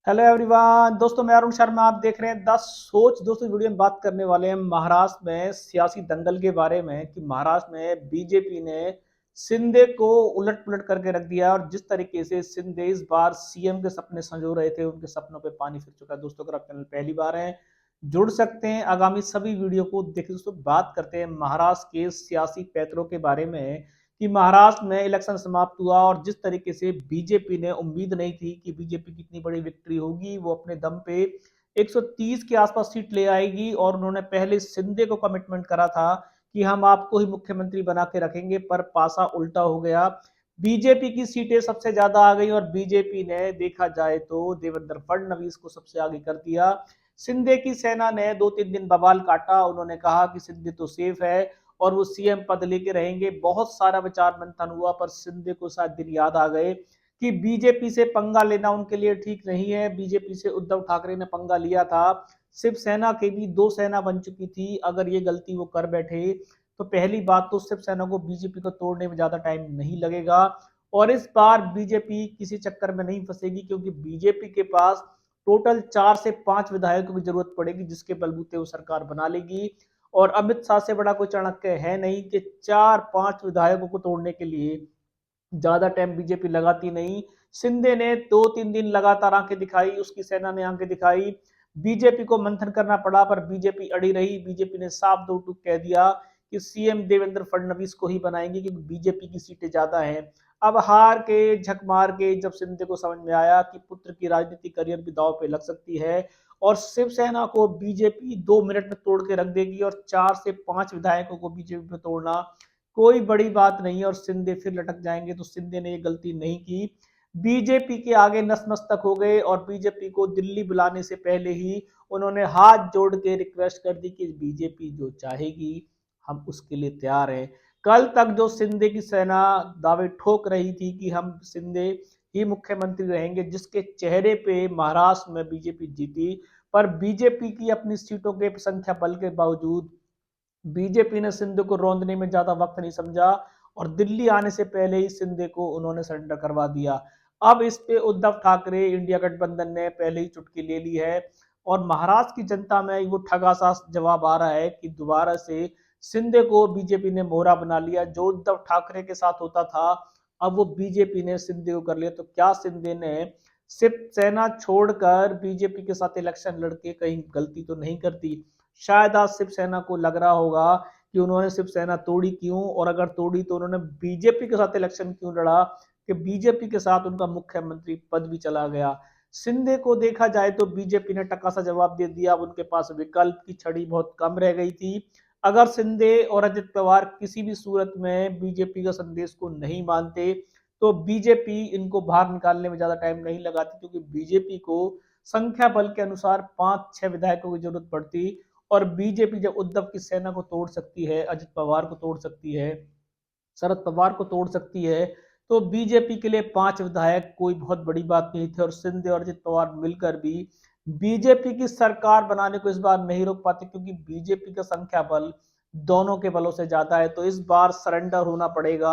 Hello everyone, दोस्तों मैं अरुण शर्मा। आप देख रहे हैं द सोच। दोस्तों वीडियो में बात करने वाले हैं महाराष्ट्र में सियासी दंगल के बारे में कि महाराष्ट्र में बीजेपी ने शिंदे को उलट पुलट करके रख दिया और जिस तरीके से शिंदे इस बार सीएम के सपने संजो रहे थे उनके सपनों पे पानी फिर चुका है। दोस्तों अगर आप चैनल पहली बार हैं जुड़ सकते हैं आगामी सभी वीडियो को देखिए। दोस्तों बात करते हैं महाराष्ट्र के सियासी पैतरों के बारे में कि महाराष्ट्र में इलेक्शन समाप्त हुआ और जिस तरीके से बीजेपी ने उम्मीद नहीं थी कि बीजेपी की इतनी बड़ी विक्ट्री होगी, वो अपने दम पे 130 के आसपास सीट ले आएगी और उन्होंने पहले शिंदे को कमिटमेंट करा था कि हम आपको ही मुख्यमंत्री बना के रखेंगे, पर पासा उल्टा हो गया। बीजेपी की सीटें सबसे ज्यादा आ गई और बीजेपी ने देखा जाए तो देवेंद्र फडणवीस को सबसे आगे कर दिया। शिंदे की सेना ने 2-3 दिन बवाल काटा। उन्होंने कहा कि शिंदे तो सेफ है और वो सीएम पद लेके रहेंगे। बहुत सारा विचार मंथन हुआ पर शिंदे को शायद दिन याद आ गए कि बीजेपी से पंगा लेना उनके लिए ठीक नहीं है। बीजेपी से उद्धव ठाकरे ने पंगा लिया था, शिवसेना की भी दो सेना बन चुकी थी। अगर ये गलती वो कर बैठे तो पहली बात तो शिवसेना को बीजेपी को तोड़ने में ज्यादा टाइम नहीं लगेगा और इस बार बीजेपी किसी चक्कर में नहीं फंसेगी क्योंकि बीजेपी के पास टोटल 4 से 5 विधायकों की जरूरत पड़ेगी जिसके बलबूते वो सरकार बना लेगी। और अमित शाह से बड़ा कोई चाणक्य है नहीं कि 4-5 विधायकों को तोड़ने के लिए ज्यादा टाइम बीजेपी लगाती नहीं। शिंदे ने 2-3 दिन लगातार आंखें दिखाई, उसकी सेना ने आंखें दिखाई, बीजेपी को मंथन करना पड़ा पर बीजेपी अड़ी रही। बीजेपी ने साफ दो टूक कह दिया कि सीएम देवेंद्र फडणवीस को ही बनाएंगे क्योंकि बीजेपी की सीटें ज्यादा हैं। अब हार के झक मार के जब शिंदे को समझ में आया कि पुत्र की राजनीतिक करियर भी दांव पे लग सकती है और शिवसेना को बीजेपी 2 मिनट में तोड़ के रख देगी और 4 से 5 विधायकों को बीजेपी में तोड़ना कोई बड़ी बात नहीं है और शिंदे फिर लटक जाएंगे। तो शिंदे ने ये गलती नहीं की, बीजेपी के आगे नतमस्तक हो गए और बीजेपी को दिल्ली बुलाने से पहले ही उन्होंने हाथ जोड़ के रिक्वेस्ट कर दी कि बीजेपी जो चाहेगी हम उसके लिए तैयार हैं। कल तक जो शिंदे की सेना दावे ठोक रही थी कि हम शिंदे ही मुख्यमंत्री रहेंगे, जिसके चेहरे पे महाराष्ट्र में बीजेपी जीती, पर बीजेपी की अपनी सीटों के संख्या बल के बावजूद बीजेपी ने शिंदे को रौंदने में ज्यादा वक्त नहीं समझा और दिल्ली आने से पहले ही शिंदे को उन्होंने सरेंडर करवा दिया। अब इस पे उद्धव ठाकरे इंडिया गठबंधन ने पहले ही चुटकी ले ली है और महाराष्ट्र की जनता में वो ठगा सा जवाब आ रहा है कि दोबारा से शिंदे को बीजेपी ने मोहरा बना लिया। जो उद्धव ठाकरे के साथ होता था अब वो बीजेपी ने शिंदे को कर लिया। तो क्या शिंदे ने शिवसेना छोड़कर बीजेपी के साथ इलेक्शन लड़के कहीं गलती तो नहीं करती? शायद आज शिवसेना को लग रहा होगा कि उन्होंने शिवसेना तोड़ी क्यों, और अगर तोड़ी तो उन्होंने बीजेपी के साथ इलेक्शन क्यों लड़ा कि बीजेपी के साथ उनका मुख्यमंत्री पद भी चला गया। शिंदे को देखा जाए तो बीजेपी ने टक्का सा जवाब दे दिया। अब उनके पास विकल्प की छड़ी बहुत कम रह गई थी। अगर शिंदे और अजित पवार किसी भी सूरत में बीजेपी का संदेश को नहीं मानते तो बीजेपी इनको बाहर निकालने में ज्यादा टाइम नहीं लगाती क्योंकि बीजेपी को संख्या बल के अनुसार 5-6 विधायकों की जरूरत पड़ती और बीजेपी जब उद्धव की सेना को तोड़ सकती है, अजित पवार को तोड़ सकती है, शरद पवार को तोड़ सकती है, तो बीजेपी के लिए 5 विधायक कोई बहुत बड़ी बात नहीं थे और शिंदे और अजित पवार मिलकर भी बीजेपी की सरकार बनाने को इस बार नहीं रोक पाते क्योंकि बीजेपी का संख्या बल दोनों के बलों से ज्यादा है। तो इस बार सरेंडर होना पड़ेगा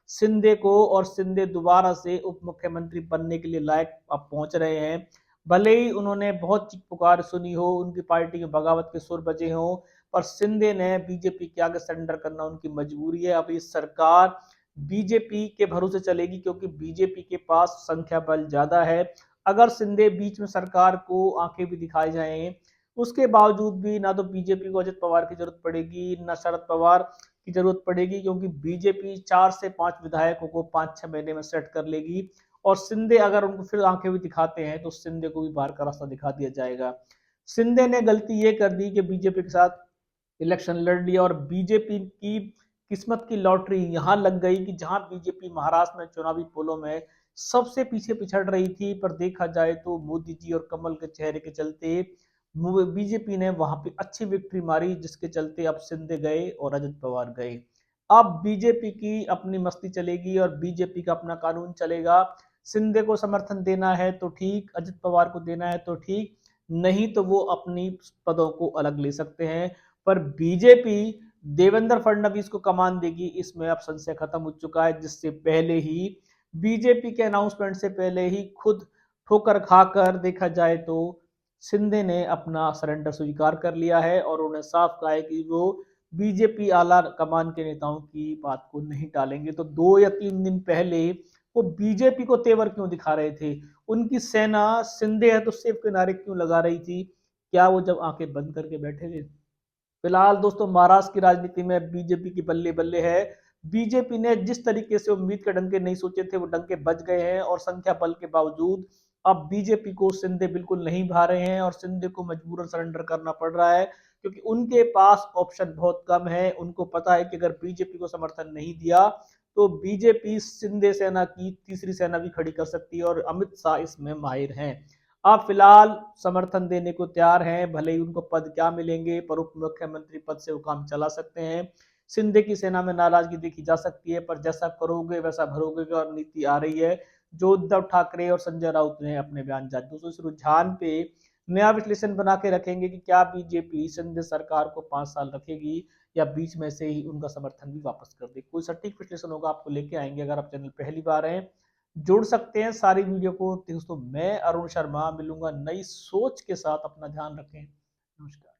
शिंदे को और शिंदे दोबारा से उप मुख्यमंत्री बनने के लिए लायक अब पहुंच रहे हैं। भले ही उन्होंने बहुत चीख पुकार सुनी हो, उनकी पार्टी के बगावत के सुर बजे हों, पर शिंदे ने बीजेपी के आगे सरेंडर करना उनकी मजबूरी है। अब ये सरकार बीजेपी के भरोसे चलेगी क्योंकि बीजेपी के पास संख्या बल ज्यादा है। अगर शिंदे बीच में सरकार को आंखें भी दिखाई जाएं उसके बावजूद भी ना तो बीजेपी को अजित पवार की जरूरत पड़ेगी ना शरद पवार की जरूरत पड़ेगी क्योंकि बीजेपी 4 से 5 विधायकों को 5-6 महीने में सेट कर लेगी और शिंदे अगर उनको फिर आंखें भी दिखाते हैं तो शिंदे को भी बाहर का रास्ता दिखा दिया जाएगा। शिंदे ने गलती ये कर दी कि बीजेपी के साथ इलेक्शन लड़ लिया और बीजेपी की किस्मत की लॉटरी यहां लग गई कि जहां बीजेपी महाराष्ट्र में चुनावी पोलों में सबसे पीछे पिछड़ रही थी, पर देखा जाए तो मोदी जी और कमल के चेहरे के चलते बीजेपी ने वहां पे अच्छी विक्ट्री मारी जिसके चलते अब शिंदे गए और अजित पवार गए। अब बीजेपी की अपनी मस्ती चलेगी और बीजेपी का अपना कानून चलेगा। शिंदे को समर्थन देना है तो ठीक, अजित पवार को देना है तो ठीक, नहीं तो वो अपनी पदों को अलग ले सकते हैं। पर बीजेपी देवेंद्र फडणवीस को कमान देगी इसमें अब संशय खत्म हो चुका है, जिससे पहले ही बीजेपी के अनाउंसमेंट से पहले ही खुद ठोकर खाकर देखा जाए तो शिंदे ने अपना सरेंडर स्वीकार कर लिया है और उन्हें साफ कहा है कि वो बीजेपी आला कमान के नेताओं की बात को नहीं टालेंगे। तो 2 या 3 दिन पहले वो बीजेपी को तेवर क्यों दिखा रहे थे? उनकी सेना शिंदे है तो सिर्फ के नारे क्यों लगा रही थी? क्या वो जब आंखें बंद करके बैठे थे? फिलहाल दोस्तों महाराष्ट्र की राजनीति में बीजेपी की बल्ले बल्ले है। बीजेपी ने जिस तरीके से उम्मीद के डंके नहीं सोचे थे वो डंके बज गए हैं और संख्या बल के बावजूद अब बीजेपी को शिंदे बिल्कुल नहीं भा रहे हैं और शिंदे को मजबूरन सरेंडर करना पड़ रहा है क्योंकि उनके पास ऑप्शन बहुत कम है। उनको पता है कि अगर बीजेपी को समर्थन नहीं दिया तो बीजेपी शिंदे सेना की तीसरी सेना भी खड़ी कर सकती है और अमित शाह इसमें माहिर हैं। आप फिलहाल समर्थन देने को तैयार हैं, भले ही उनको पद क्या मिलेंगे पर उप मुख्यमंत्री पद से वो काम चला सकते हैं। शिंदे की सेना में नाराजगी देखी जा सकती है पर जैसा करोगे वैसा भरोगे की और नीति आ रही है जो उद्धव ठाकरे और संजय राउत ने अपने बयान जारी। दोस्तों इस रुझान पे नया विश्लेषण बना के रखेंगे कि क्या बीजेपी शिंदे सरकार को 5 साल रखेगी या बीच में से ही उनका समर्थन भी वापस कर दे। कोई सटीक विश्लेषण होगा आपको लेके आएंगे। अगर आप चैनल पहली बार हैं जुड़ सकते हैं सारी वीडियो को। दोस्तों मैं अरुण शर्मा मिलूंगा नई सोच के साथ। अपना ध्यान रखें। नमस्कार।